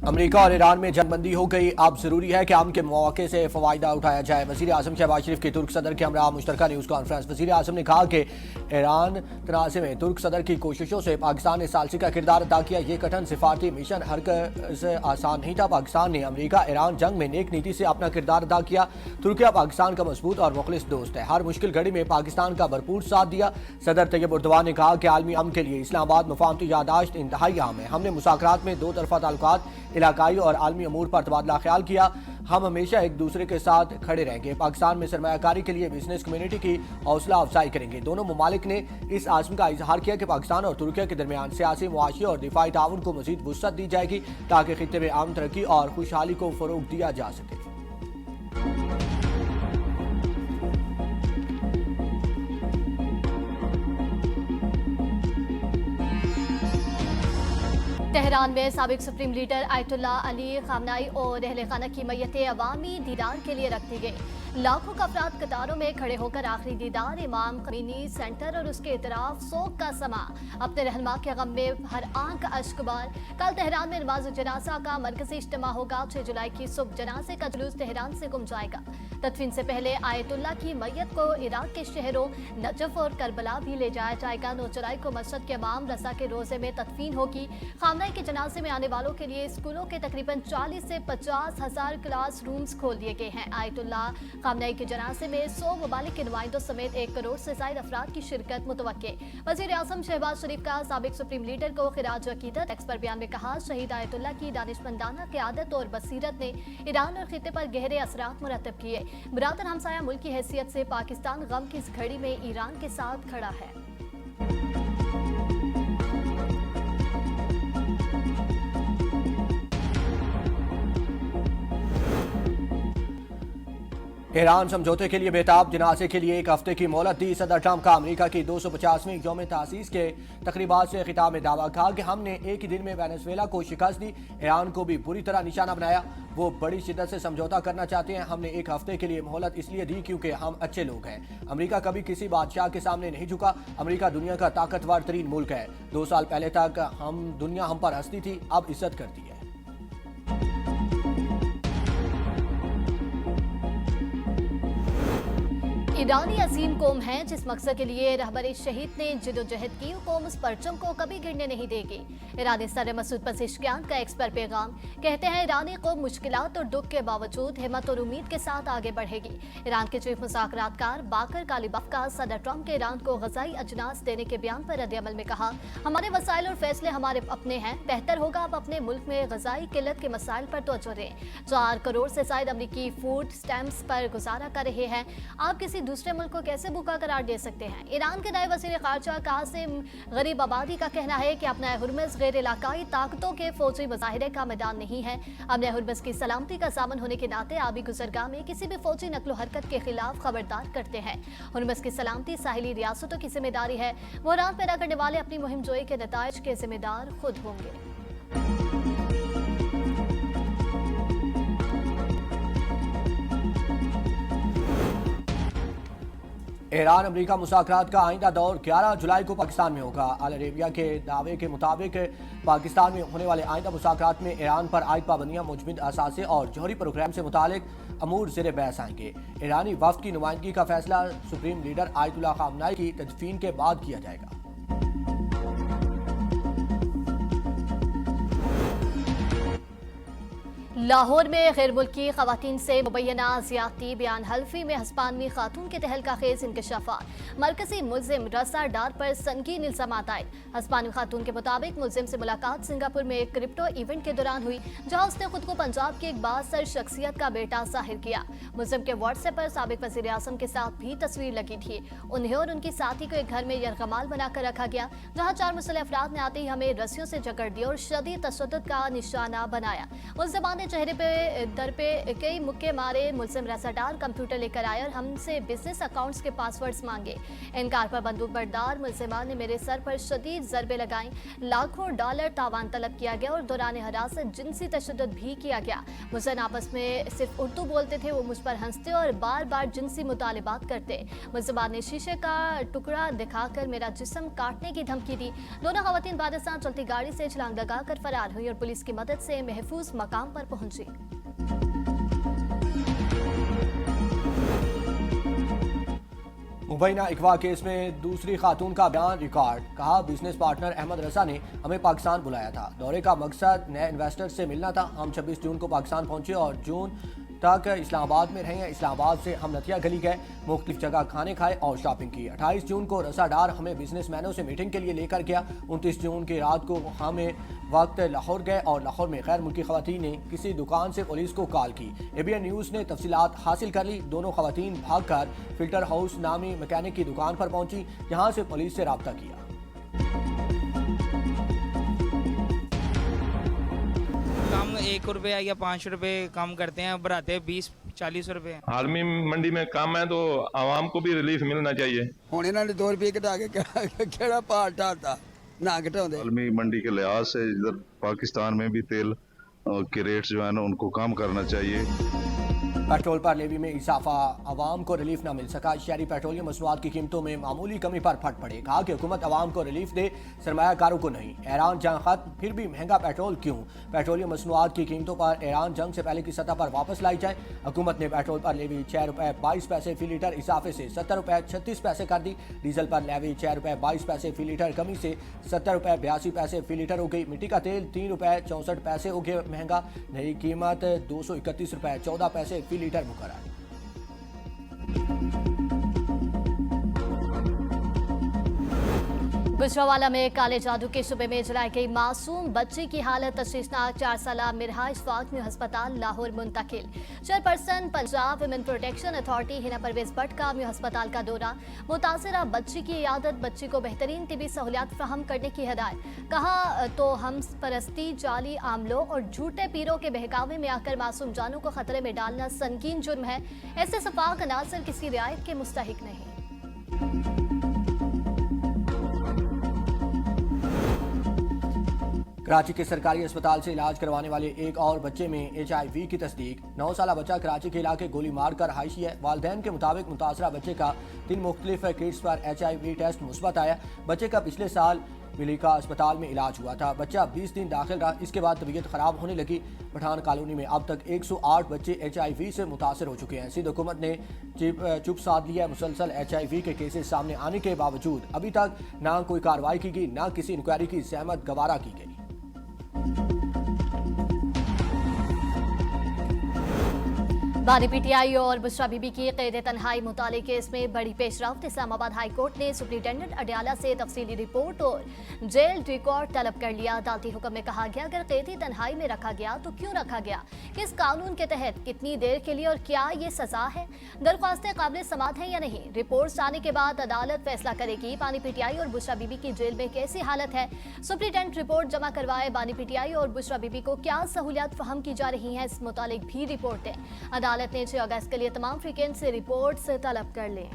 America और Iran में जंगबंदी हो गई। अब जरूरी है कि अमन के मौके से फायदा उठाया जाए। वजीर आजम शहबाज शरीफ की तुर्क सदर के हमरा मुश्तरका न्यूज कॉन्फ्रेंस। वजीर आजम ने कहा कि ईरान तनाज़े में तुर्क सदर की कोशिशों से पाकिस्तान ने सालसी का किरदार अदा किया। ये कठिन सिफारती मिशन हरकत आसान नहीं था। पाकिस्तान ने अमेरिका ईरान जंग में नेक नीति से अपना किरदार अदा किया। तुर्किया पाकिस्तान का मजबूत और मुखलिस दोस्त है। हर मुश्किल घड़ी में पाकिस्तान का भरपूर साथ दिया। सदर तैयब उर्दवान ने कहा कि आलमी अमन के लिए इस्लामाबाद मफाहमती यादाश्त इंतहाई अहम है। हमने मुज़ाकरात में दो तरफा ताल्लुकात, इलाकाई और आलमी अमूर पर तबादला ख्याल किया। हम हमेशा एक दूसरे के साथ खड़े रहेंगे। पाकिस्तान में सरमायाकारी के लिए बिजनेस कम्युनिटी की हौसला अफजाई करेंगे। दोनों ममालिक ने इस आज़म का इजहार किया कि पाकिस्तान और तुर्किया के दरमियान सियासी, मुआशी और दिफाई ताउन को मजीद वुसअत दी जाएगी ताकि खित्ते में आम तरक्की और खुशहाली को फरोग दिया जा सके। तेहरान में साबिक सुप्रीम लीडर आयतुल्ला अली खामनाई और अहले खाना की मैयतें अवामी दीदार के लिए रख दी गई। लाखों का अफराद कतारों में खड़े होकर आखिरी दीदार इमाम खमीनी सेंटर और उसके इतराफ सोग का समा। अपने रहनुमा के गम में हर आंख अश्कबार। कल तेहरान में नमाज जनाजा का मरकजी इज्तिमा होगा। 6 जुलाई की सुबह जनाजे का जुलूस तेहरान से गुम जाएगा। तदफीन से पहले आयतुल्ला की मैयत को इराक के शहरों नजफ और करबला भी ले जाया जाएगा। 9 जुलाई को मस्जिद के इमाम रजा के रोजे में तदफीन होगी। खामनाई के जनाजे में आने वालों के लिए स्कूलों के तकरीबन 40 से 50 हजार क्लास रूम्स खोल दिए गए हैं। आयतुल्ला खामनाई के जनाजे में 100 ममालिक के नुमाइंदों समेत 1 करोड़ से ज्यादा अफराद की शिरकत मुतवक्के। वजीर आजम शहबाज शरीफ का साबिक सुप्रीम लीडर को खिराज अकीदत। एक्स पर बयान में कहा, शहीद आयतुल्ला की दानिशमंदाना क़यादत और बसीरत ने ईरान और खित्ते पर गहरे असरात मुरतब किए। बिरादर हमसाया मुल्क की हैसियत से पाकिस्तान गम की इस घड़ी में ईरान के साथ खड़ा है। ईरान समझौते के लिए बेताब। जनाजे के लिए 1 हफ्ते की मोहलत दी। सदर ट्रंप का अमेरिका की 250वीं यौम तासीस के तकरीबात से खिताब में दावा कहा कि हमने एक ही दिन में वेनेजुएला को शिकस्त दी। ईरान को भी बुरी तरह निशाना बनाया। वो बड़ी शिद्दत से समझौता करना चाहते हैं। हमने 1 हफ्ते के लिए मोहलत इसलिए दी क्योंकि हम अच्छे लोग हैं। अमेरिका कभी किसी बादशाह के सामने नहीं झुका। अमेरिका दुनिया का ताकतवर तरीन मुल्क है। 2 साल पहले तक दुनिया हम पर हंसती थी, अब इज्जत करती है। ईरानी अजीम कौम है। जिस मकसद के लिए रहबरे शहीद ने जिदोजहद की, कौम उस परचम को कभी गिरने नहीं देगी। ईरानी सदर मसूद पज़ेश्कियान का एक्स पर पैगाम। कहते हैं, ईरानी कौम मुश्किलात और दुख के बावजूद हिम्मत और उम्मीद के साथ आगे बढ़ेगी। ईरान के चीफ मुज़ाकरातकार बाकर कालिबफ का सदर ट्रंप के ईरान को ग़ज़ाई अजनास देने के बयान पर रद्द-ए-अमल में कहा, हमारे वसाइल और फैसले हमारे अपने हैं। बेहतर होगा आप अपने मुल्क में ग़ज़ाई किल्लत के मसाइल पर तवज्जो दें। 4 करोड़ से ज़ायद अमरीकी फूड स्टैम्प्स पर गुजारा कर रहे हैं। आप किसी दूसरे मुल्क को कैसे भूखा करार दे सकते हैं? ईरान के नए वज़ीर ख़ारजा कासिम गरीब आबादी का कहना है कि अपना हुर्मुज़ गैर इलाकाई ताकतों के फौजी मुजाहिरे का मैदान नहीं है। अपने हुर्मुज़ की सलामती का सामन होने के नाते आबी गुज़रगाह में किसी भी फौजी नकलो हरकत के खिलाफ खबरदार करते हैं। हुर्मुज़ की सलामती साहिली रियासतों की जिम्मेदारी है। बहरान पैदा करने वाले अपनी मुहिम जोई के नताइज के जिम्मेदार खुद होंगे। ईरान अमेरिका मुज़ाकरात का आइंदा दौर 11 जुलाई को पाकिस्तान में होगा। अल अरेबिया के दावे के मुताबिक पाकिस्तान में होने वाले आइंदा मुज़ाकरात में ईरान पर आयद पाबंदियां, मुजमिद असासे और जौहरी प्रोग्राम से मुतालिक अमूर ज़ेर बहस आएंगे। ईरानी वफ्द की नुमाइंदगी का फैसला सुप्रीम लीडर आयतुल्ला खामनाई की तदफीन के बाद किया जाएगा। लाहौर में गैर मुल्की खवातीन से मुबैना ज़्यादती, बयान हल्फी में हस्पानवी खातून के तहलका खेज इंकशाफात। मरकजी मुलजिम रसा डार पर संगीन इल्जामात आए। हस्पानवी खातून के मुताबिक मुलजिम से मुलाकात सिंगापुर में एक क्रिप्टो इवेंट के दौरान हुई, जहां उसने खुद को पंजाब की एक बासर शख्सियत का बेटा जाहिर किया। मुलजिम के व्हाट्सएप पर साबिक वज़ीर आज़म के साथ भी तस्वीर लगी थी। उन्हें और उनकी साथी को एक घर में यरगमाल बनाकर रखा गया, जहाँ 4 मुसल्लह अफराद ने आते ही हमें रस्सियों से जकड़ दिया और शदीद तशद्दुद का निशाना बनाया। मुलजिमान ने चेहरे पे दर पे कई मुक्के मारे, मुलजिम रसादार कंप्यूटर लेकर आए और हमसे बिजनेस अकाउंट्स के पासवर्ड्स मांगे। इनकार पर बंदूक बरदार मुलजिमान ने मेरे सर पर शदीद ज़रबे लगाई। लाखों डॉलर तावान तलब किया गया और दौरान हिरासत जिनसी तशद्दुद भी किया गया। मुलजिम आपस में सिर्फ उर्दू बोलते थे, वो मुझ पर हंसते और बार बार जिनसी मुतालिबात करते। मुलजिमान ने शीशे का टुकड़ा दिखाकर मेरा जिस्म काटने की धमकी दी। दोनों खवातीन बादशाह चलती गाड़ी से छलांग लगाकर फरार हुई और पुलिस की मदद से महफूज मकाम पर पहुंची। मुबैना अगवा केस में दूसरी खातून का बयान रिकॉर्ड। कहा, बिजनेस पार्टनर अहमद रजा ने हमें पाकिस्तान बुलाया था। दौरे का मकसद नए इन्वेस्टर से मिलना था। हम 26 जून को पाकिस्तान पहुंचे और जून तक इस्लामाबाद में रहे। इस्लामाबाद से हम नथिया गली गए, मुख्तलिफ जगह खाने खाए और शॉपिंग की। 28 जून को रसाडार हमें बिजनेसमैनों से मीटिंग के लिए लेकर गया। 29 जून की रात को हमें वक्त लाहौर गए और लाहौर में गैर मुल्की खवातीन ने किसी दुकान से पुलिस को कॉल की। ABN न्यूज़ ने तफसीलात हासिल कर ली। दोनों खवातीन भागकर फिल्टर हाउस नामी मैकेनिक की दुकान पर पहुंची, जहां से पुलिस से रब्ता किया। कम 1 रुपया या 5 रुपए कम करते हैं, बढ़ाते हैं 20-40 रुपए। आलमी मंडी में काम है तो आवाम को भी रिलीफ मिलना चाहिए। ਹੁਣ ਇਹਨਾਂ ਨੇ 2 रुपये घटा के ਕਿਹੜਾ ਭਾਅ ਢਾਤਾ ना घटाਉਂਦੇ। आलमी मंडी के लिहाज से इधर पाकिस्तान में भी तेल के रेट्स जो है ना उनको कम करना चाहिए। पेट्रोल पर लेवी में इजाफा, आवाम को रिलीफ न मिल सका। शहरी पेट्रोलियम मसनूआत की कीमतों में मामूली कमी पर फट पड़े। कहा कि हुकूमत आवाम को रिलीफ दे, सरमायाकारों को नहीं। ईरान जंग खत्म, फिर भी महंगा पेट्रोल क्यों? पेट्रोलियम मसनूआत की कीमतों पर ईरान जंग से पहले की सतह पर वापस लाई जाए। हुकूमत ने पेट्रोल पर लेवी 6 रुपये 22 पैसे फी लीटर इजाफे से 70 रुपये 36 पैसे कर दी। डीजल पर लेवी 6 रुपये 22 पैसे फी लीटर कमी से 70 रुपये 82 पैसे फी लीटर हो गई। मिट्टी का तेल 3 रुपये 64 पैसे हो गया महंगा। नई कीमत 231 रुपये 14 पैसे फी लीटर मुकर्रर। गुजरावाला में काले जादू के शुबे में जलाई गई मासूम बच्ची की हालत तशवीशनाक। 4 साला मिरहा इशफाक न्यू अस्पताल लाहौर मुंतकिल। Chairperson Punjab women protection authority Hina Parvez Bhatt का न्यू अस्पताल का दौरा। मुतासरा बच्ची की इयादत, बच्ची को बेहतरीन तिबी सहूलियात फ्राहम करने की हिदायत। कहा तो हम परस्ती, जाली आमलों और झूठे पीरों के बहकावे में आकर मासूम जानों को खतरे में डालना संगीन जुर्म है। ऐसे सफाक अनासर किसी रियायत के मुस्तहिक नहीं। कराची के सरकारी अस्पताल से इलाज करवाने वाले एक और बच्चे में HIV की तस्दीक। 9 साला बच्चा कराची के इलाके गोली मारकर हाइशी है। वालिदैन के मुताबिक मुतासरा बच्चे का 3 मुख्तलिफ किट्स पर HIV टेस्ट मुस्बत आया। बच्चे का पिछले साल मिलिका अस्पताल में इलाज हुआ था। बच्चा 20 दिन दाखिल रहा, इसके बाद तबीयत खराब होने लगी। पठान कॉलोनी में अब तक 108 बच्चे HIV से मुतासर हो चुके हैं। सिंध हुकूमत ने चुप साध लिया। मुसलसल HIV के केसेस सामने आने के बावजूद अभी तक ना कोई कार्रवाई की गई, ना किसी इंक्वायरी की सहमत गवारा की गई। बानी PTI और बुशरा बीबी की कैद तन्हाई मुताले केस में बड़ी पेशरफ्त। इस्लामाबाद हाई कोर्ट ने सुप्रिंटेंडेंट अडयाला से तफसीली रिपोर्ट और जेल रिकॉर्ड तलब कर लिया। अदालती हुक्म में कहा गया अगर कैदी तन्हाई में रखा गया तो क्यों रखा गया, किस कानून के तहत, कितनी देर के लिए और क्या ये सजा है, दरख्वास्तें काबिल समात हैं या नहीं। रिपोर्ट आने के बाद अदालत फैसला करेगी। बानी PTI और बुशरा बीबी की जेल में कैसी हालत है। सुप्रिंटेंडेंट रिपोर्ट जमा करवाए। बानी PTI और बुशरा बीबी को क्या सहूलियात फराहम की जा रही हैं, इस मुतालिक भी रिपोर्ट है। अदालत ने 6 अगस्त के लिए तमाम फ्रीकेंट से रिपोर्ट्स तलब कर लें।